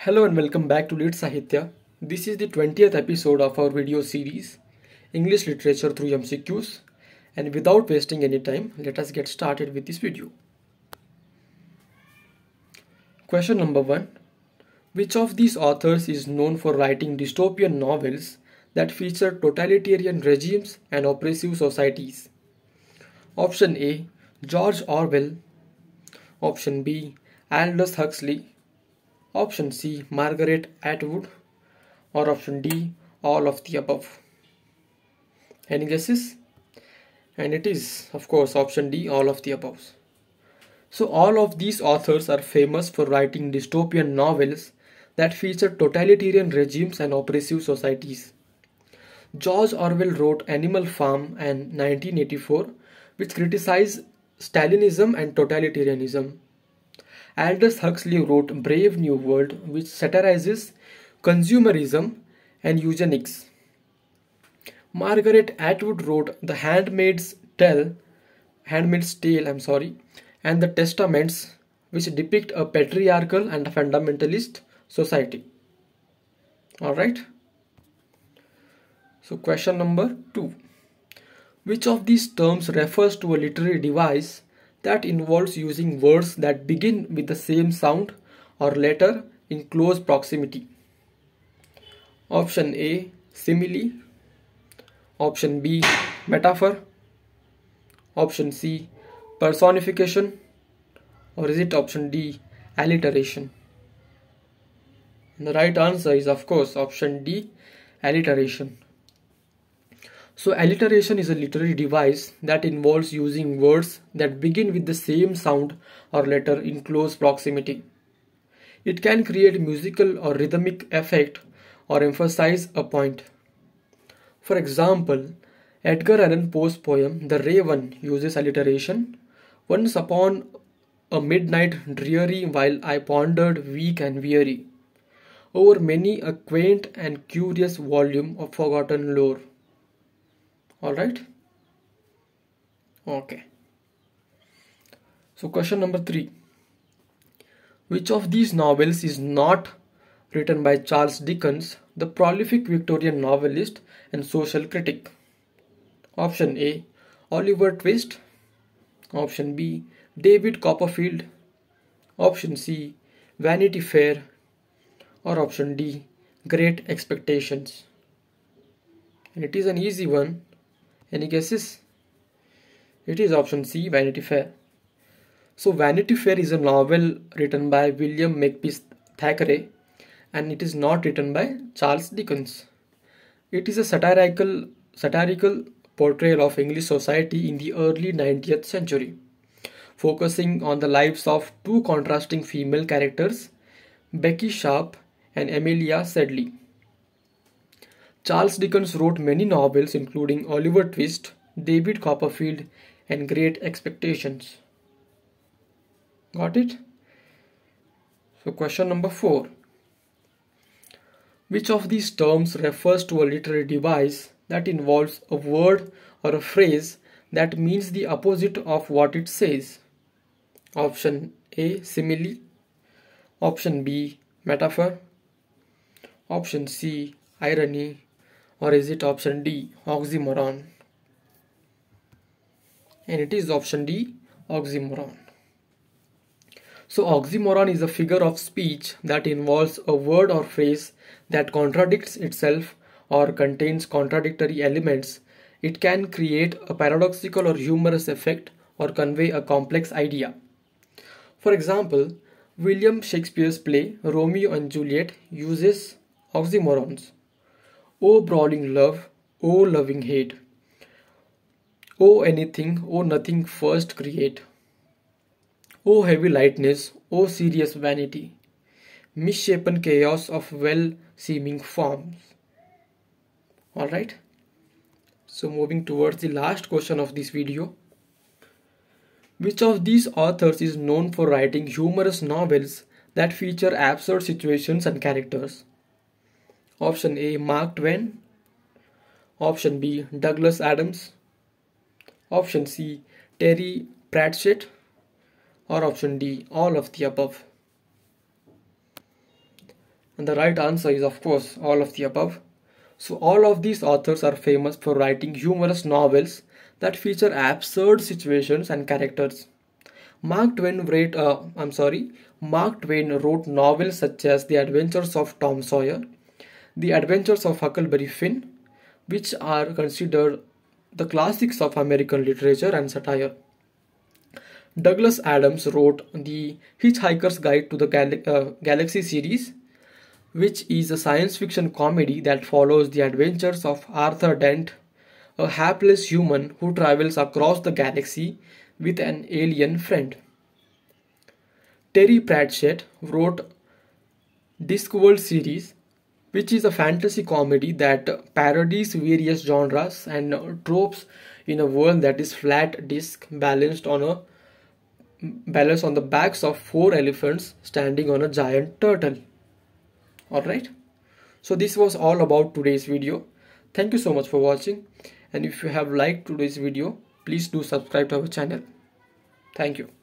Hello and welcome back to Lit Sahitya. This is the 20th episode of our video series, English Literature through MCQs. And without wasting any time, let us get started with this video. Question number 1. Which of these authors is known for writing dystopian novels that feature totalitarian regimes and oppressive societies? Option A. George Orwell. Option B. Aldous Huxley. Option C. Margaret Atwood. Or option D. All of the above. Any guesses? And it is, of course, option D. All of the above. So all of these authors are famous for writing dystopian novels that feature totalitarian regimes and oppressive societies. George Orwell wrote Animal Farm in 1984, which criticized Stalinism and totalitarianism. Aldous Huxley wrote Brave New World, which satirizes consumerism and eugenics. Margaret Atwood wrote The Handmaid's Tale, and The Testaments, which depict a patriarchal and fundamentalist society. Alright. So question number 2. Which of these terms refers to a literary device that involves using words that begin with the same sound or letter in close proximity? Option A. Simile. Option B. Metaphor. Option C. Personification. Or is it option D. Alliteration? And the right answer is, of course, option D. Alliteration. So alliteration is a literary device that involves using words that begin with the same sound or letter in close proximity. It can create musical or rhythmic effect or emphasize a point. For example, Edgar Allan Poe's poem The Raven uses alliteration. Once upon a midnight dreary while I pondered weak and weary over many a quaint and curious volume of forgotten lore. Alright? Okay. So question number 3. Which of these novels is not written by Charles Dickens, the prolific Victorian novelist and social critic? Option A. Oliver Twist. Option B. David Copperfield. Option C. Vanity Fair. Or option D. Great Expectations. And it is an easy one. Any guesses? It is option C, Vanity Fair. So Vanity Fair is a novel written by William Makepeace Thackeray, and it is not written by Charles Dickens. It is a satirical portrayal of English society in the early 19th century, focusing on the lives of two contrasting female characters, Becky Sharp and Amelia Sedley. Charles Dickens wrote many novels including Oliver Twist, David Copperfield, and Great Expectations. Got it? So question number 4. Which of these terms refers to a literary device that involves a word or a phrase that means the opposite of what it says? Option A. Simile. Option B. Metaphor. Option C. Irony. Or is it option D. Oxymoron? And it is option D. Oxymoron. So oxymoron is a figure of speech that involves a word or phrase that contradicts itself or contains contradictory elements. It can create a paradoxical or humorous effect or convey a complex idea. For example, William Shakespeare's play Romeo and Juliet uses oxymorons. O brawling love, O loving hate. O anything, O nothing first create. O heavy lightness, O serious vanity. Misshapen chaos of well-seeming forms. Alright. So moving towards the last question of this video. Which of these authors is known for writing humorous novels that feature absurd situations and characters? Option A. Mark Twain. Option B. Douglas Adams. Option C. Terry Pratchett. Or option D. All of the above. And the right answer is, of course, all of the above. So all of these authors are famous for writing humorous novels that feature absurd situations and characters. Mark Twain wrote novels such as The Adventures of Tom Sawyer, The Adventures of Huckleberry Finn, which are considered the classics of American literature and satire. Douglas Adams wrote The Hitchhiker's Guide to the Galaxy series, which is a science fiction comedy that follows the adventures of Arthur Dent, a hapless human who travels across the galaxy with an alien friend. Terry Pratchett wrote Discworld series, which is a fantasy comedy that parodies various genres and tropes in a world that is flat disc balanced on the backs of four elephants standing on a giant turtle. Alright, so this was all about today's video. Thank you so much for watching, and if you have liked today's video, please do subscribe to our channel. Thank you.